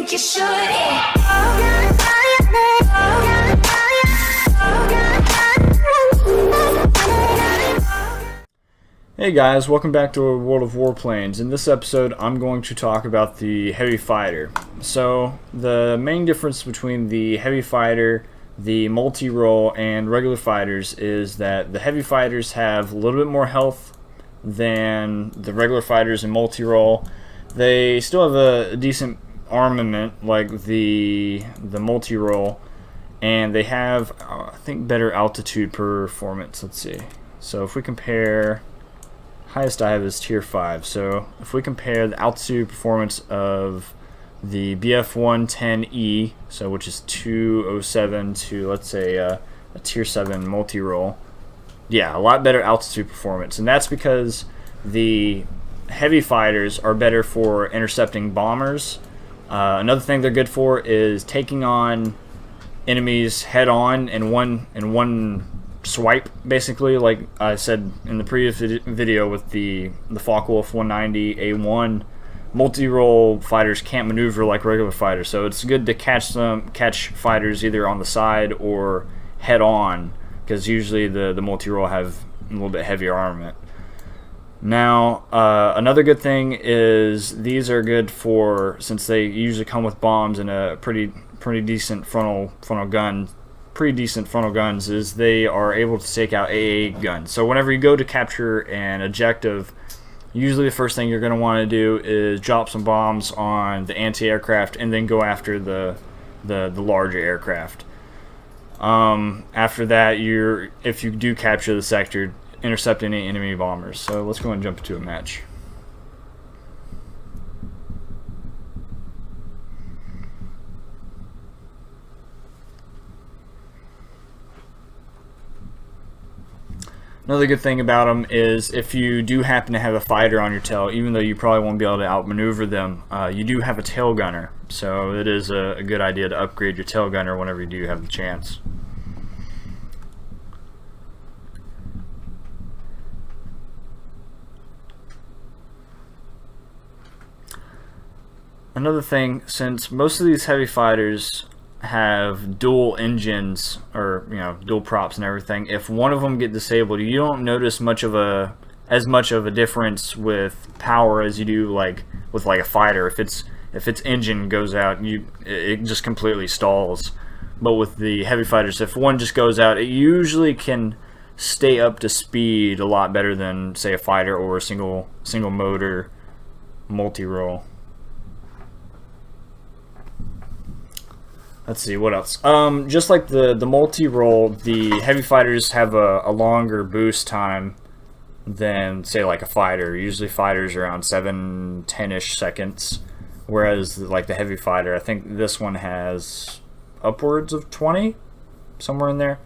think you should. Hey guys, welcome back to World of Warplanes. In this episode, I'm going to talk about the heavy fighter. So, the main difference between the heavy fighter, the multi-role, and regular fighters is that the heavy fighters have a little bit more health than the regular fighters in multi-role. They still have a decent armament like the multi-role, and they have, I think, better altitude performance. Let's see. So if we compare, highest I have is tier 5. So if we compare the altitude performance of the BF110E, so which is 207, to let's say a tier 7 multi-role, yeah, a lot better altitude performance, and that's because the heavy fighters are better for intercepting bombers. Another thing they're good for is taking on enemies head on in one swipe, basically, like I said in the previous video with the Focke-Wulf 190A1. Multi-role fighters can't maneuver like regular fighters, so it's good to catch fighters either on the side or head on, because usually the multi-role have a little bit heavier armament. Now, another good thing is these are good for, since they usually come with bombs and a pretty decent frontal gun. Pretty decent frontal guns is they are able to take out AA guns. So whenever you go to capture an objective, usually the first thing you're going to want to do is drop some bombs on the anti-aircraft and then go after the larger aircraft. After that, if you do capture the sector, intercept any enemy bombers. So let's go and jump into a match. Another good thing about them is if you do happen to have a fighter on your tail, even though you probably won't be able to outmaneuver them, you do have a tail gunner. So it is a good idea to upgrade your tail gunner whenever you do have the chance. Another thing, since most of these heavy fighters have dual engines, or dual props and everything, if one of them get disabled, you don't notice as much of a difference with power as you do with a fighter. If its engine goes out, it just completely stalls. But with the heavy fighters, if one just goes out, it usually can stay up to speed a lot better than, say, a fighter or a single motor multi-role. Let's see, what else? Just like the multi-role, the heavy fighters have a longer boost time than, say, like a fighter. Usually fighters are around 7-10-ish seconds, whereas like the heavy fighter, I think this one has upwards of 20, somewhere in there.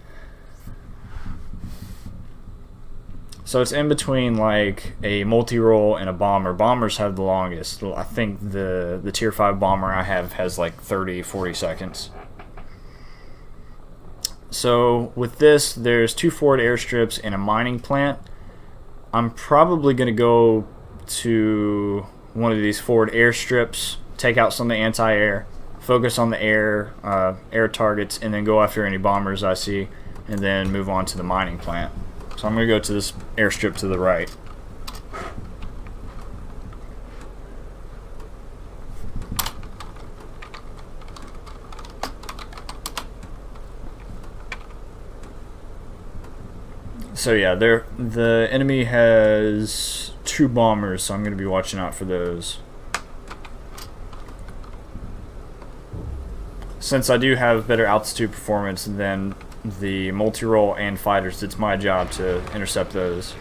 So it's in between like a multi-role and a bomber. Bombers have the longest. I think the tier 5 bomber I have has like 30-40 seconds. So with this, there's 2 forward airstrips and a mining plant. I'm probably going to go to one of these forward airstrips, take out some of the anti-air, focus on the air targets, and then go after any bombers I see, and then move on to the mining plant. So I'm going to go to this airstrip to the right. So yeah, the enemy has 2 bombers, so I'm going to be watching out for those. Since I do have better altitude performance than the multi-role and fighters, it's my job to intercept those.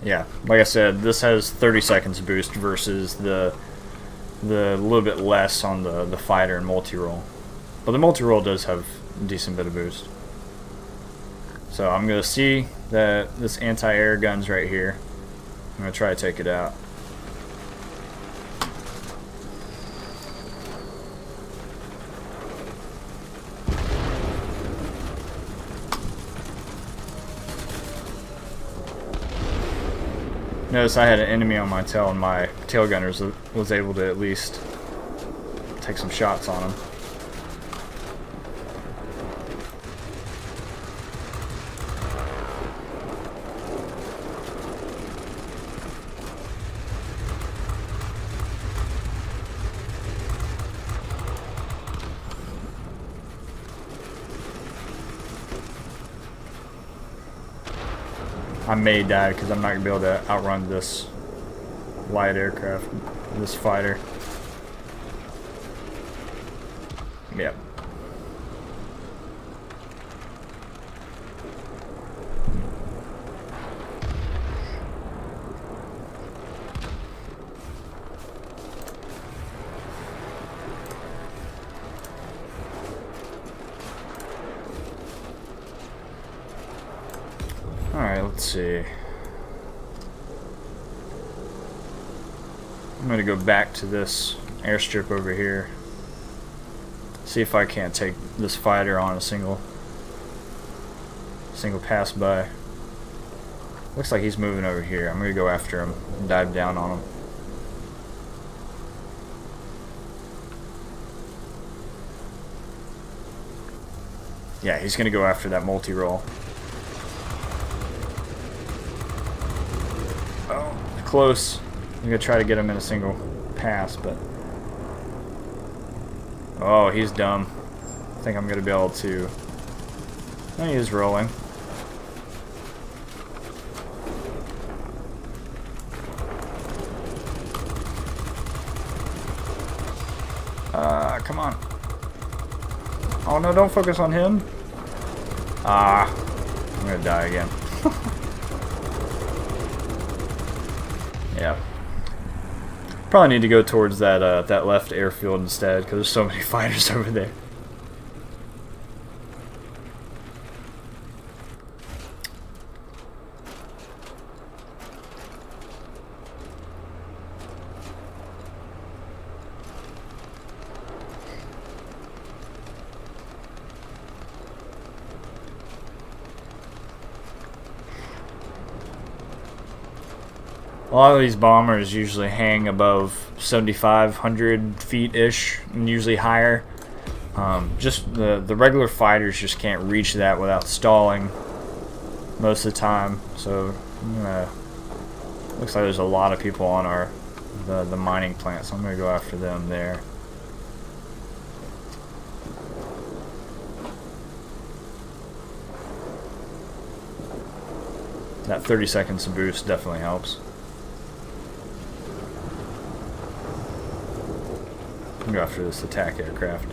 Yeah, like I said, this has 30 seconds boost versus the little bit less on the fighter and multi-role. But the multi-role does have a decent bit of boost. So I'm going to see that this anti-air gun's right here. I'm going to try to take it out. Notice I had an enemy on my tail, and my tail gunners was able to at least take some shots on him. I may die because I'm not going to be able to outrun this light aircraft, this fighter. Yep. Alright, let's see. I'm going to go back to this airstrip over here. See if I can't take this fighter on a single pass by. Looks like he's moving over here. I'm going to go after him and dive down on him. Yeah, he's going to go after that multi-roll. Oh, close. I'm going to try to get him in a single pass, but... Oh, he's dumb. I think I'm going to be able to... Oh, he is rolling. Come on. Oh no, don't focus on him. I'm going to die again. Yeah. Probably need to go towards that that left airfield instead, because there's so many fighters over there. A lot of these bombers usually hang above 7,500 feet-ish, and usually higher. Just the regular fighters just can't reach that without stalling most of the time. So looks like there's a lot of people on the mining plant, so I'm gonna go after them there. That 30 seconds of boost definitely helps. Go after this attack aircraft.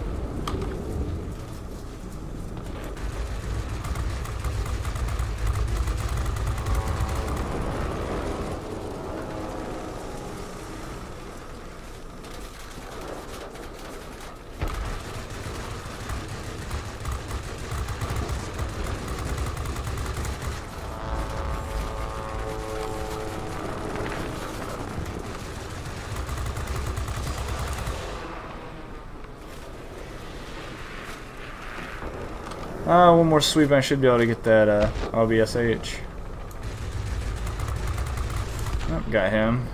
One more sweep and I should be able to get that OBSH. Oh, got him.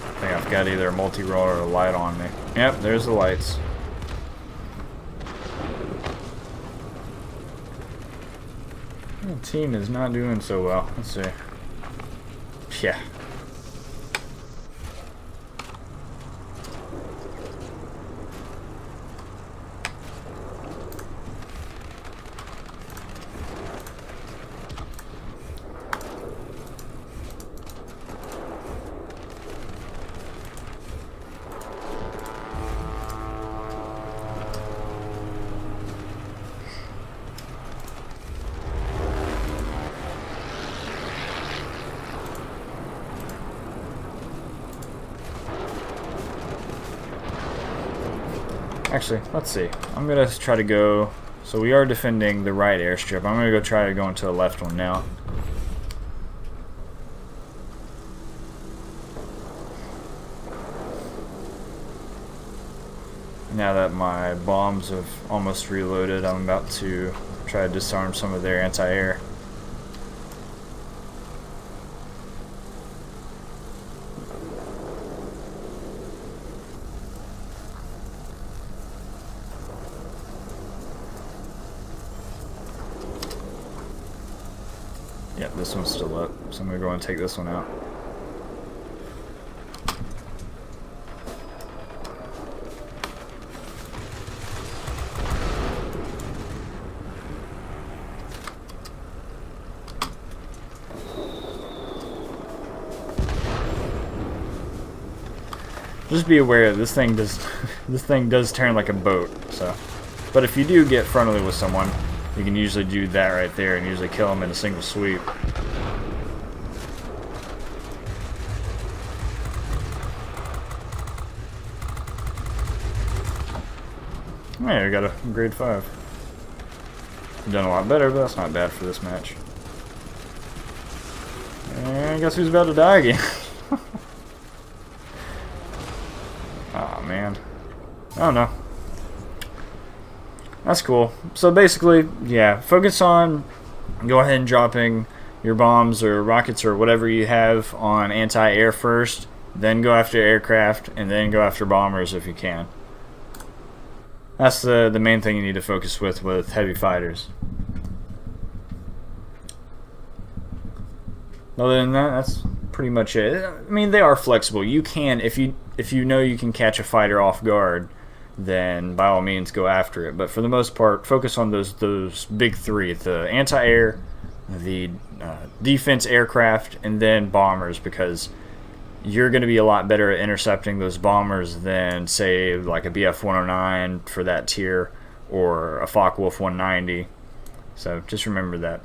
I think I've got either a multi-roll or a light on me. Yep, there's the lights. The team is not doing so well. Let's see. Yeah. Actually, let's see. I'm gonna try to go. So we are defending the right airstrip. I'm gonna go try to go into the left one now. Now that my bombs have almost reloaded, I'm about to try to disarm some of their anti-air. Yep, this one's still up, so I'm going to go and take this one out. Just be aware this thing does turn like a boat. So, but if you do get frontally with someone, you can usually do that right there and usually kill them in a single sweep. Hey, I got a grade 5. I've done a lot better, but that's not bad for this match. And guess who's about to die again? Oh man. Oh no. That's cool. So basically, yeah, focus on go ahead and dropping your bombs or rockets or whatever you have on anti-air first, then go after aircraft, and then go after bombers if you can. That's the main thing you need to focus with heavy fighters. Other than that, that's pretty much it. I mean, they are flexible. You can, if you know you can catch a fighter off guard, then by all means go after it. But for the most part, focus on those big three: the anti-air, the defense aircraft, and then bombers, because you're going to be a lot better at intercepting those bombers than, say, like a BF-109 for that tier or a Focke-Wulf 190. So just remember that.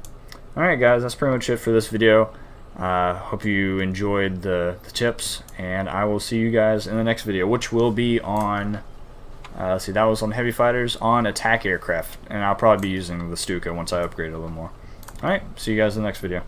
Alright guys, that's pretty much it for this video. Hope you enjoyed the tips, and I will see you guys in the next video, which will be on, let's see, that was on heavy fighters, on attack aircraft, and I'll probably be using the Stuka once I upgrade a little more. Alright, see you guys in the next video.